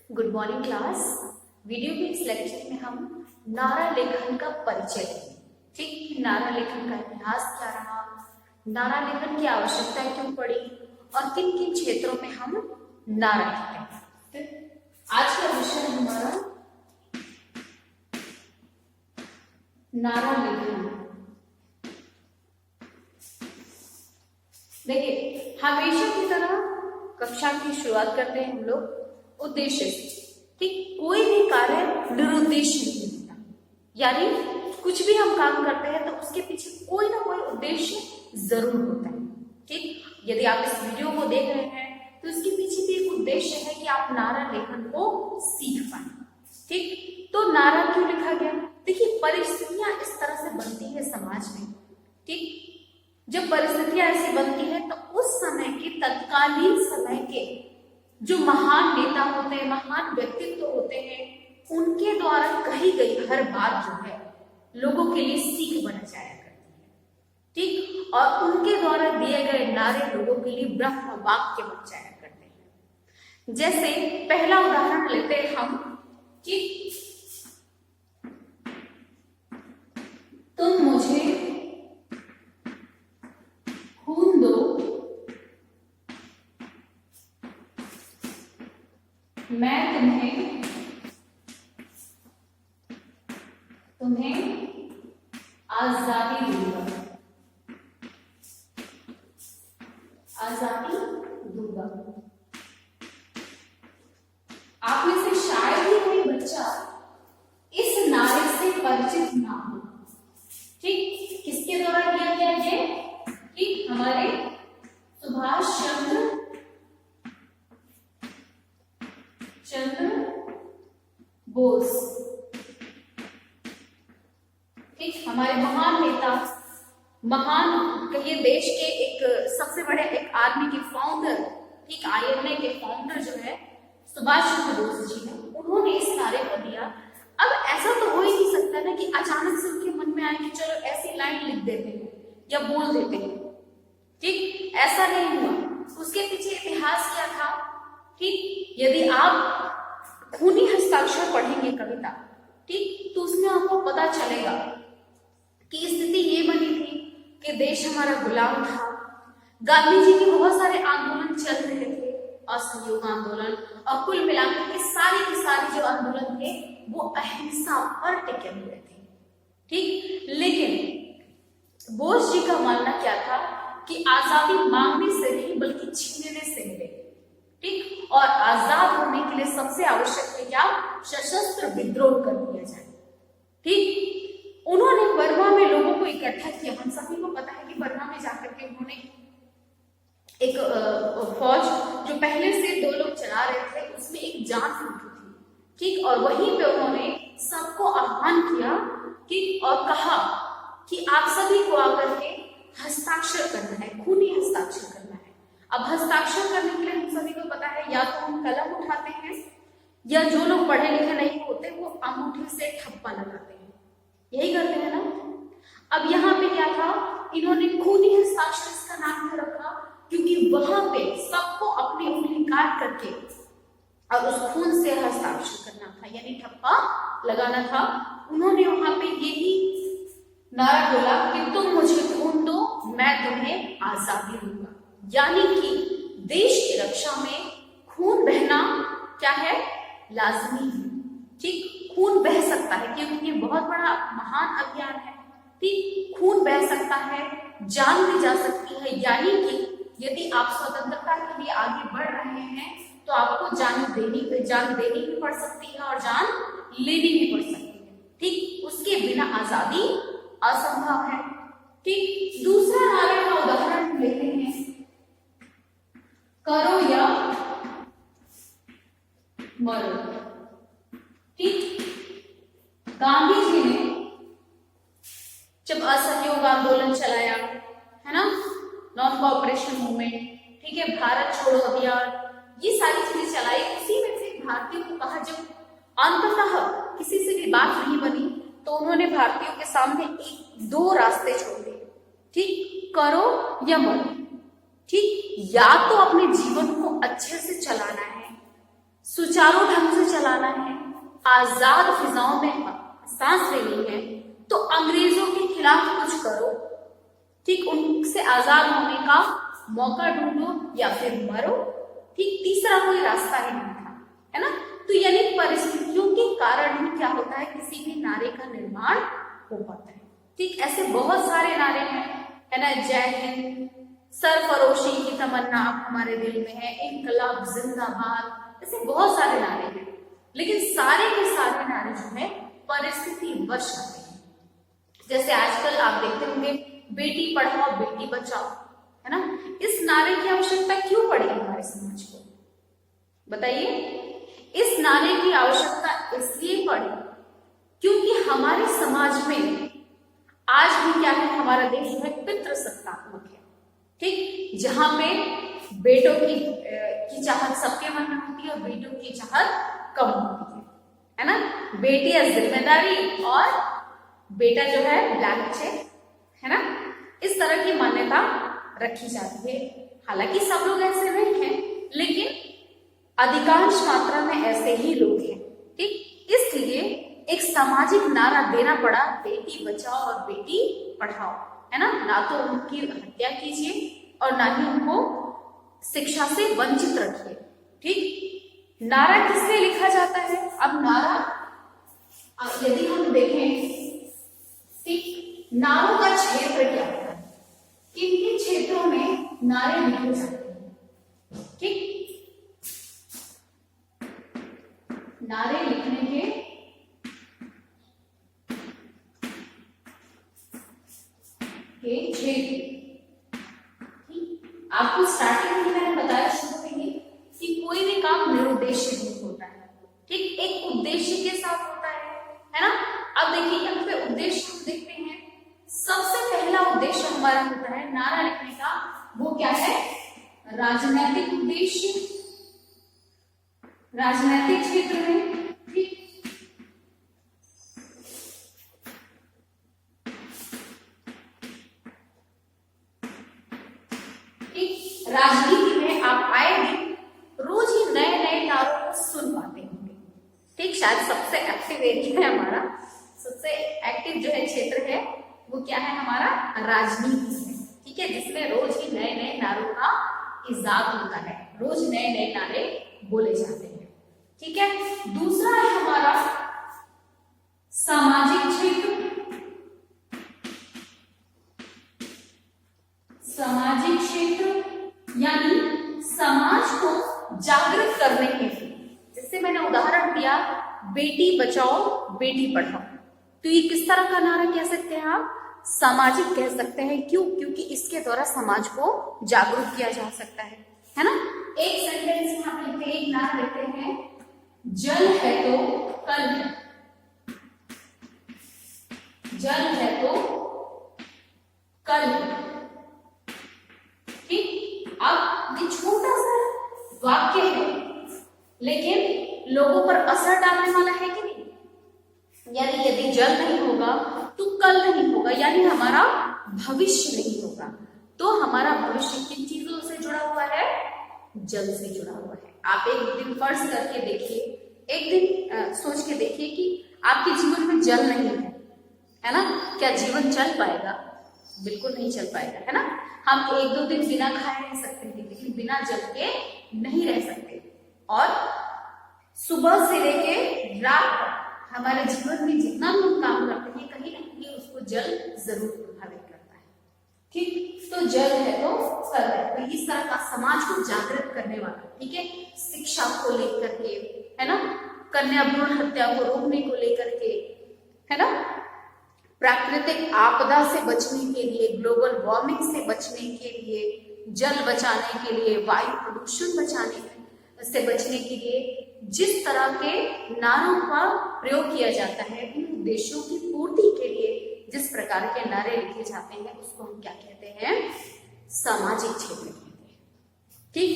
Good morning class. Video के इस lecture में हम नारा लेखन का परिचय लेंगे। ठीक, नारा लेखन का इतिहास क्या रहा, नारा लेखन की आवश्यकता क्यों पड़ी और किन किन क्षेत्रों में हम नारा लिखते हैं। आज का विषय है हमारा नारा लेखन। देखिए, हमेशा की तरह कक्षा की शुरुआत करते हैं हम लोग उद्देश्य से। ठीक, कोई भी कार्य निरुद्देश्य नहीं होता, यानी कुछ भी हम काम करते हैं तो उसके पीछे कोई ना कोई उद्देश्य जरूर होता है। ठीक, यदि आप इस वीडियो को देख रहे हैं तो इसके पीछे भी एक उद्देश्य है कि आप नारा लेखन को सीख पाए। ठीक, तो नारा क्यों लिखा गया? देखिए, परिस्थितियां इस तरह से बनती है समाज में। ठीक, जब परिस्थितियां ऐसी बनती है तो उस समय के तत्कालीन समय के जो महान नेता होते हैं, महान व्यक्तित्व होते हैं, उनके द्वारा कही गई हर बात जो है लोगों के लिए सीख बन जाया करती है। ठीक, और उनके द्वारा दिए गए नारे लोगों के लिए ब्रह्म वाक्य बन जाया करते हैं। जैसे पहला उदाहरण लेते हैं हम कि तुम मुझे खून दो, मैं तुम्हें आजादी दूंगा। आजादी दूंगा। आप में से शायद ही कोई बच्चा इस नारे से परिचित ना हो। ठीक, किसके द्वारा किया गया ये? ठीक, हमारे सुभाष चंद्र बोस। ठीक, हमारे महान नेता, महान कहिए देश के एक सबसे बड़े एक आर्मी के फाउंडर, ठीक, आईएनए के फाउंडर जो है सुभाष चंद्र बोस जी ने, उन्होंने इस नारे को दिया। अब ऐसा तो हो ही नहीं सकता ना कि अचानक से उनके मन में आए कि चलो ऐसी लाइन लिख देते हैं या बोल देते हैं। ठीक, ऐसा नहीं हुआ। उसके पीछे इतिहास क्या था? ठीक, यदि आप खूनी हस्ताक्षर पढ़ेंगे कविता, ठीक, तो उसमें आपको पता चलेगा कि स्थिति ये बनी थी कि देश हमारा गुलाम था। गांधी जी के बहुत सारे आंदोलन चल रहे थे, असहयोग आंदोलन, और कुल मिलाकर के सारे जो आंदोलन थे वो अहिंसा पर टिके हुए थे। ठीक, लेकिन बोस जी का मानना क्या था कि आजादी मांगने से नहीं बल्कि छीनने से मिले। ठीक, और आजाद होने के लिए सबसे आवश्यक है क्या? सशस्त्र विद्रोह कर दिया जाए। ठीक, उन्होंने बर्मा में लोगों को इकट्ठा किया। हम सभी को पता है कि बर्मा में जाकर के उन्होंने एक फौज जो पहले से 2 लोग चला रहे थे उसमें एक जान फूकी थी। ठीक, और वहीं पे उन्होंने सबको आह्वान किया कि और कहा कि आप सभी को आकर के हस्ताक्षर करना है, खूनी हस्ताक्षर करना है। अब हस्ताक्षर करने के लिए हम सभी को पता है या तो हम कलम उठाते हैं या जो लोग पढ़े लिखे नहीं होते वो अंगूठे से ठप्पा लगाते हैं, यही करते हैं ना। अब यहाँ पे क्या था, इन्होंने खूनी हस्ताक्षर इसका नाम क्यों रखा? क्योंकि वहां पे सबको अपनी उंगली काट करके और उस खून से हस्ताक्षर करना था, यानी ठप्पा लगाना था। उन्होंने वहां पे यही नारा बोला कि तुम मुझे खून दो, मैं तुम्हें आजादी दूंगा। यानी कि देश की रक्षा में खून बहना क्या है? लाजमी है। ठीक, खून बह सकता है क्योंकि ये बहुत बड़ा महान अभियान है। ठीक, खून बह सकता है, जान भी जा सकती है, यानी कि यदि आप स्वतंत्रता के लिए आगे बढ़ रहे हैं तो आपको जान देनी भी पड़ सकती है और जान लेनी भी पड़ सकती है। ठीक, उसके बिना आजादी असंभव है। ठीक, दूसरा नारे का उदाहरण लेते हैं, करो या मरो। ठीक, गांधी जी ने जब असहयोग आंदोलन चलाया है ना, नॉन कोऑपरेशन मूवमेंट, ठीक है, भारत छोड़ो अभियान, ये सारी चीजें चलाई। उसी में से भारतीयों को कहा, जब अंततः किसी से भी बात नहीं बनी तो उन्होंने भारतीयों के सामने 2 रास्ते छोड़ दिए। ठीक, करो या मरो। ठीक, या तो अपने जीवन को अच्छे से चलाना है, सुचारू ढंग से चलाना है, आजाद फिजाओं में सांस लेनी है, तो अंग्रेजों के खिलाफ कुछ करो, ठीक, उनसे आजाद होने का मौका ढूंढो या फिर मरो, ठीक, तीसरा कोई रास्ता ही नहीं था, है ना। तो यानी परिस्थितियों के कारण ही क्या होता है, किसी भी नारे का निर्माण हो पाता है, ठीक। ऐसे बहुत सारे नारे हैं, है ना, जय हिंद, सरफरोशी की तमन्ना अब हमारे दिल में है, इनकलाब जिंदाबाद, ऐसे बहुत सारे नारे हैं, लेकिन सारे के सारे नारे जो है परिस्थिति वश आते हैं। जैसे आजकल आप देखते होंगे बेटी पढ़ाओ बेटी बचाओ, है ना, इस नारे की आवश्यकता क्यों पड़ी हमारे समाज को, बताइए। इस नारे की आवश्यकता इसलिए पड़ी क्योंकि हमारे समाज में आज भी क्या है, हमारा देश जो है पितृसत्तात्मक है, ठीक, जहां पे बेटों की चाहत सबके मन में होती है और बेटों की चाहत कम होती है ना। बेटियां जिम्मेदारी और बेटा जो है ब्लैंक चेक, है ना, इस तरह की मान्यता रखी जाती है। हालांकि सब लोग ऐसे नहीं हैं, लेकिन अधिकांश मात्रा में ऐसे ही लोग हैं, ठीक। इसलिए एक सामाजिक नारा देना पड़ा, बेटी बचाओ और बेटी पढ़ाओ, है ना। ना तो उनकी हत्या कीजिए और ना ही उनको शिक्षा से वंचित रखिए, ठीक। नारा किससे लिखा जाता है, अब नारा यदि हम देखें, ठीक, नारों का क्षेत्र क्या होता है, किन किन क्षेत्रों में नारे लिखे जाते हैं, ठीक। नारे लिखने के क्षेत्र, आपको स्टार्टिंग में मैंने बताया शुरू में ही कि कोई भी काम निरुद्देश्य नहीं होता है, ठीक, एक उद्देश्य के साथ होता है ना। अब देखिए यहाँ पे उद्देश्य हम देखते हैं, सबसे पहला उद्देश्य हमारा होता है नारा लिखने का, वो क्या है, राजनैतिक उद्देश्य, राजनैतिक क्षेत्र में, ठीक, राजनीति में आप आए दिन रोज ही नए नए नारों को सुन पाते होंगे, ठीक। शायद सबसे एक्टिव एरिया है हमारा, सबसे एक्टिव जो है क्षेत्र है वो क्या है, हमारा राजनीति है, ठीक है, जिसमें रोज ही नए नए नारों का इजाद होता है, रोज नए नए नारे बोले जाते हैं, ठीक है। दूसरा है हमारा सामाजिक क्षेत्र, सामाजिक क्षेत्र यानी समाज को जागृत करने के लिए, जैसे मैंने उदाहरण दिया बेटी बचाओ बेटी पढ़ाओ, तो ये किस तरह का नारा कह सकते हैं आप, सामाजिक कह सकते हैं, क्यों, क्योंकि इसके द्वारा समाज को जागरूक किया जा सकता है ना। एक सेंटेंस में हम लिखते हैं, एक नारा लिखते हैं, जल है तो कल है, जल है तो कल है, ठीक। अब ये छोटा सा वाक्य है, लेकिन लोगों पर असर डालने वाला है कि नहीं, यानी यदि जल नहीं होगा तो कल नहीं होगा, यानी हमारा भविष्य नहीं होगा, तो हमारा भविष्य किन चीजों से जुड़ा हुआ है, जल से जुड़ा हुआ है। आप एक दिन फर्ज करके देखिए, एक दिन सोच के देखिए कि आपके जीवन में जल नहीं है ना, क्या जीवन चल पाएगा, बिल्कुल नहीं चल पाएगा, है ना। हम एक दो दिन बिना खाए रह सकते हैं, लेकिन बिना जल के नहीं रह सकते, और सुबह से लेके रात तक हमारे जीवन में जितना भी हम काम करते हैं, कहीं ना कहीं उसको जल जरूर प्रभावित करता है, ठीक। तो जल है तो कल है, तो इस तरह का समाज को जागृत करने वाला, ठीक है, शिक्षा को लेकर के, है ना, कन्या भ्रूण हत्या को रोकने को लेकर के, है ना, प्राकृतिक आपदा से बचने के लिए, ग्लोबल वार्मिंग से बचने के लिए, जल बचाने के लिए, वायु प्रदूषण से बचने के लिए जिस तरह के नारों का प्रयोग किया जाता है, उन उद्देश्यों की पूर्ति के लिए जिस प्रकार के नारे लिखे जाते हैं, उसको हम क्या कहते हैं, सामाजिक क्षेत्र कहते हैं, ठीक।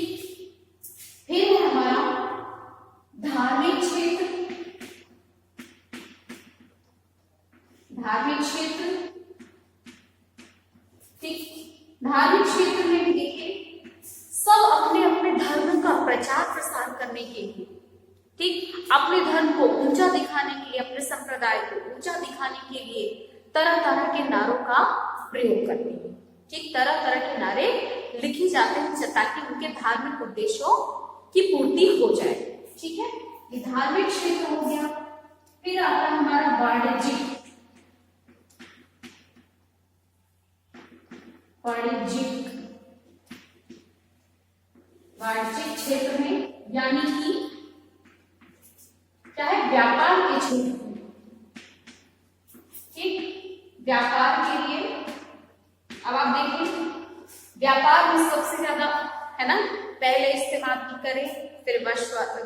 फिर है हमारा धार्मिक क्षेत्र, धार्मिक क्षेत्र, ठीक। धार्मिक क्षेत्र में भी देखिए सब अपने अपने धर्म का प्रचार प्रसार करने के लिए, ठीक, अपने धर्म को ऊंचा दिखाने के लिए, अपने संप्रदाय को ऊंचा दिखाने के लिए तरह तरह के नारों का प्रयोग करते हैं। ठीक, तरह तरह के नारे लिखे जाते हैं ताकि उनके धार्मिक उद्देश्यों की पूर्ति हो जाए। ठीक है, ये धार्मिक क्षेत्र हो गया। फिर आता है हमारा वाणिज्यिक क्षेत्र में, यानी कि क्या है, व्यापार के क्षेत्र में। ठीक, व्यापार के लिए अब आप देखिए, व्यापार में सबसे ज्यादा है ना, पहले इस्तेमाल की करें, फिर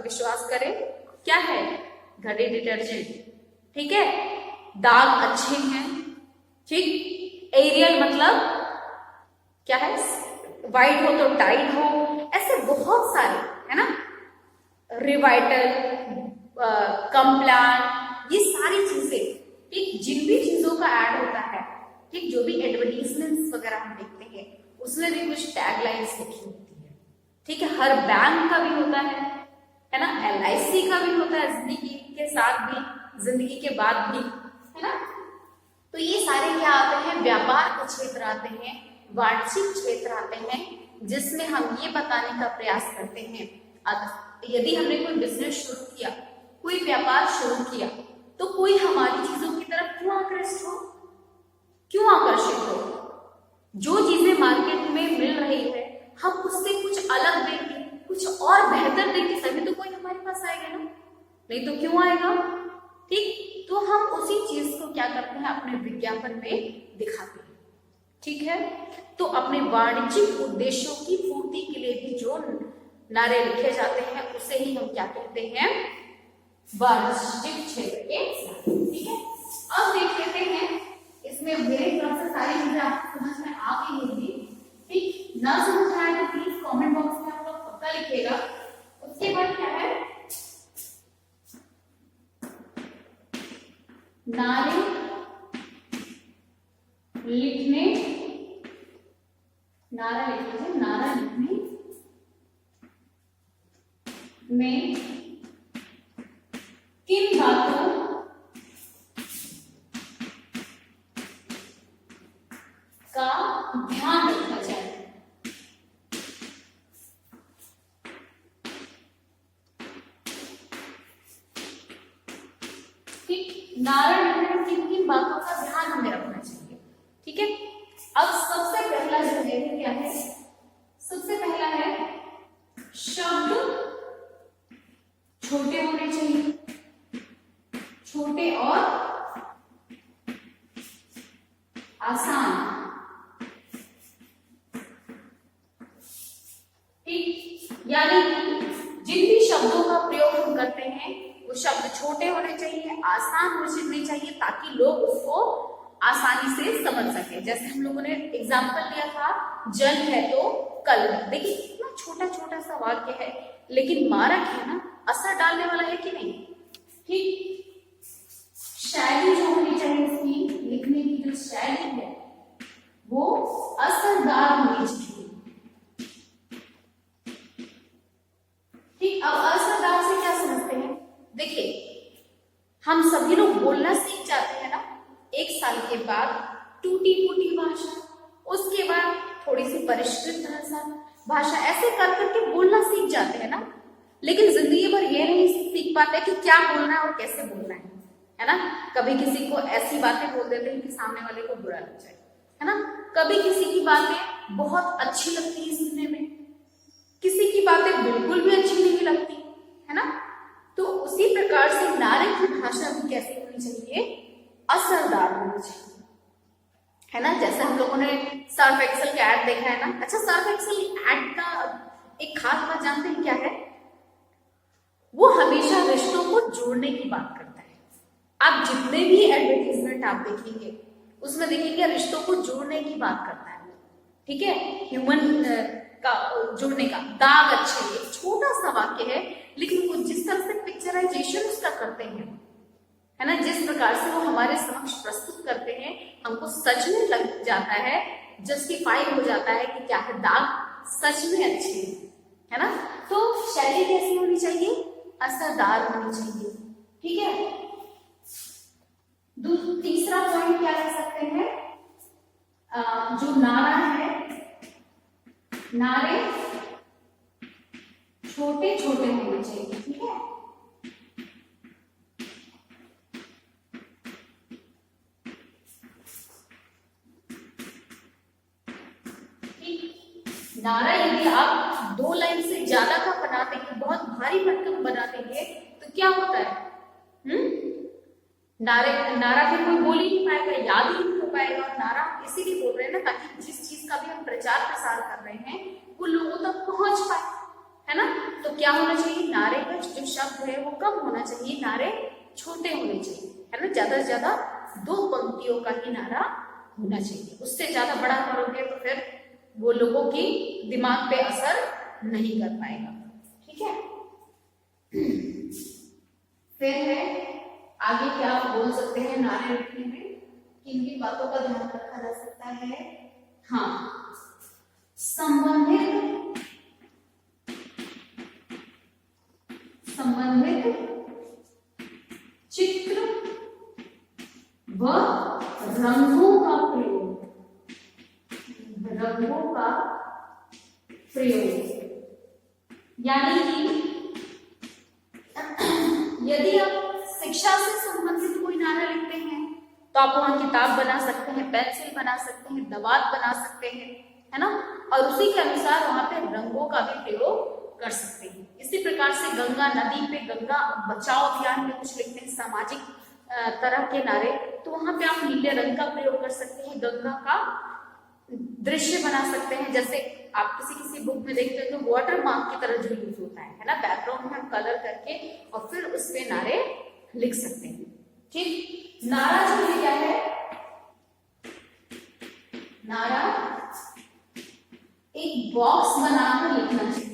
विश्वास करें, क्या है, घड़े डिटर्जेंट। ठीक है, दाग अच्छे हैं। ठीक, एरियल मतलब क्या है, वाइट हो तो टाइट हो, ऐसे बहुत सारे है ना, रिवाइटल, कंप्लान, ये सारी चीजें, ठीक, जिन भी चीजों का ऐड होता है, ठीक, जो भी एडवर्टीजमेंट्स वगैरह हम देखते हैं उसमें भी कुछ टैगलाइंस लिखी होती है। ठीक है, हर बैंक का भी होता है ना, LIC का भी होता है, जिंदगी के साथ भी, जिंदगी के बाद भी, है ना। तो ये सारे क्या आते हैं, व्यापार के क्षेत्र आते हैं, वाणिज्यिक क्षेत्र आते हैं, जिसमें हम ये बताने का प्रयास करते हैं यदि हमने कोई बिजनेस शुरू किया, कोई व्यापार शुरू किया, तो कोई हमारी चीजों की तरफ क्यों आकर्षित हो, क्यों आकर्षित हो। जो चीजें मार्केट में मिल रही है, हम उससे कुछ अलग देंगे, कुछ और बेहतर देंगे, तभी तो कोई हमारे पास आएगा ना, नहीं तो क्यों आएगा। ठीक, तो हम उसी चीज को क्या करते हैं, अपने विज्ञापन में दिखाते हैं। ठीक है, तो अपने वाणिज्यिक उद्देश्यों की पूर्ति के लिए भी जो नारे लिखे जाते हैं उसे ही हम क्या कहते हैं, वाणिज्यिक क्षेत्र के। ठीक है, अब देख लेते हैं, इसमें मेरे तरफ से सारी चीजें आपको समझ में आ गई होगी। ठीक, ना समझ आए तो प्लीज कमेंट बॉक्स में आप लोग पक्का लिखिएगा। उसके बाद क्या है, नारे लिखने, नारा लिखने में किन बातों का ध्यान रखा जाए। ठीक, नारा लिखने में किन किन बातों का ध्यान हमें रखना चाहिए। ठीक है, अब सबसे पहला जो है क्या है, सबसे पहला है शब्द छोटे होने चाहिए, छोटे और आसान। ठीक, यानी कि जिन भी शब्दों का प्रयोग हम करते हैं वो शब्द छोटे होने चाहिए, आसान होने चाहिए, ताकि लोग उसको आसानी से समझ सके। जैसे हम लोगों ने एग्जाम्पल लिया था, जल है तो कल। देखिए कितना छोटा छोटा सा वाक्य है, लेकिन मारक है ना, असर डालने वाला है कि नहीं। ठीक, शैली जो होनी चाहिए उसकी, लिखने की जो शैली है वो असरदार होनी चाहिए। ठीक, अब असरदार से क्या समझते हैं, देखिए हम सभी लोग बोलना सीख जाते हैं ना, 1 साल के बाद टूटी फूटी भाषा, उसके बाद थोड़ी सी परिष्कृत भाषा, ऐसे कर करके बोलना सीख जाते हैं ना। लेकिन जिंदगी भर ये नहीं सीख पाते कि क्या बोलना है और कैसे बोलना है ना। कभी किसी को ऐसी बातें बोल देते हैं कि सामने वाले को बुरा लग जाए, है ना। कभी किसी की बातें बहुत अच्छी लगती है सुनने में, किसी की बातें बिल्कुल भी अच्छी नहीं लगती, है ना। तो उसी प्रकार से नारे की भाषा भी कैसी होनी चाहिए, असरदार होनी चाहिए, है ना। जैसे हम लोगों ने सर्फ एक्सेल का ऐड देखा है ना। अच्छा, सर्फ एक्सेल ऐड का एक खास बात जानते हैं क्या है, वो हमेशा रिश्तों को जोड़ने की बात करता है। आप जितने भी एडवर्टीजमेंट आप देखेंगे उसमें देखेंगे रिश्तों को जोड़ने की बात करता है। ठीक है, ह्यूमन का जोड़ने का। दाग अच्छे, एक छोटा सा वाक्य है, लेकिन वो जिस तरह से पिक्चराइजेशन उसका करते हैं, है ना, जिस प्रकार से वो हमारे समक्ष प्रस्तुत करते हैं, हमको सच में लग जाता है, जस्टिफाई हो जाता है कि क्या है, दाग सच में अच्छे हैं, है ना। तो शैली कैसी होनी चाहिए, असरदार होनी चाहिए। ठीक है, तीसरा पॉइंट क्या कह सकते हैं, जो नारा है, नारे छोटे छोटे होने चाहिए। ठीक है, नारा यदि आप 2 लाइन से ज्यादा का बना देंगे, बहुत भारी भरकम बना देंगे, तो क्या होता है, नारा फिर कोई बोल ही नहीं पाएगा, याद ही नहीं हो पाएगा। और नारा इसीलिए बोल रहे हैं ना, ताकि जिस चीज का भी हम प्रचार प्रसार कर रहे हैं वो लोगों तक पहुंच पाए, है ना। तो क्या होना चाहिए, नारे का जो शब्द है वो कम होना चाहिए, नारे छोटे होने चाहिए, है ना। ज्यादा से ज्यादा 2 पंक्तियों का ही नारा होना चाहिए। उससे ज्यादा बड़ा करोगे तो फिर वो लोगों की दिमाग पे असर नहीं कर पाएगा। ठीक है, फिर है आगे क्या आप बोल सकते हैं नारे लिखने में, किन किन बातों का ध्यान रखा जा सकता है। हाँ, संबंधित चित्र व रंगों का प्रयोग, यानी कि यदि आप शिक्षा से संबंधित कोई नारा लिखते हैं तो आप वहां किताब बना सकते हैं, पेंसिल बना सकते हैं, दवात बना सकते हैं, है ना। और उसी के अनुसार वहां पे रंगों का भी प्रयोग कर सकते हैं। इसी प्रकार से गंगा नदी पे गंगा बचाओ अभियान में कुछ लिखते हैं, सामाजिक तरह के नारे, तो वहां पे आप नीले रंग का प्रयोग कर सकते हैं, गंगा का दृश्य बना सकते हैं। जैसे आप किसी बुक में देखते हैं तो वाटर मार्क की तरह जो यूज होता है ना, बैकग्राउंड में हम कलर करके और फिर उस पे नारे लिख सकते हैं। ठीक, नारा जो है क्या है, नारा एक बॉक्स बनाकर लिखना चाहिए।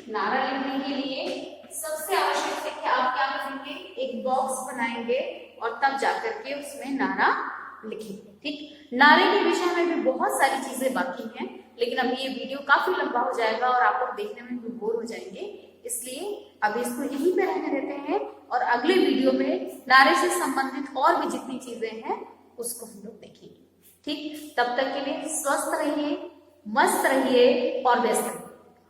नारा लिखने के लिए सबसे आवश्यक है कि आप क्या करेंगे, एक बॉक्स बनाएंगे और तब जाकर के उसमें नारा लिखेंगे। ठीक, नारे के विषय में भी बहुत सारी चीजें बाकी हैं, लेकिन अभी ये वीडियो काफी लंबा हो जाएगा और आप लोग देखने में भी बोर हो जाएंगे, इसलिए अभी इसको यहीं पे रहने देते हैं और अगले वीडियो में नारे से संबंधित और भी जितनी चीजें हैं उसको हम लोग देखेंगे। ठीक, तब तक के लिए स्वस्थ रहिए, मस्त रहिए और व्यस्त रहिए,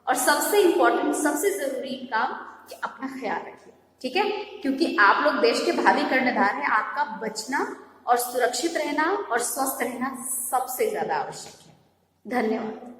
और सबसे इंपॉर्टेंट, सबसे जरूरी काम कि अपना ख्याल रखिए। ठीक है, क्योंकि आप लोग देश के भावी कर्णधार हैं, आपका बचना और सुरक्षित रहना और स्वस्थ रहना सबसे ज्यादा आवश्यक है। धन्यवाद।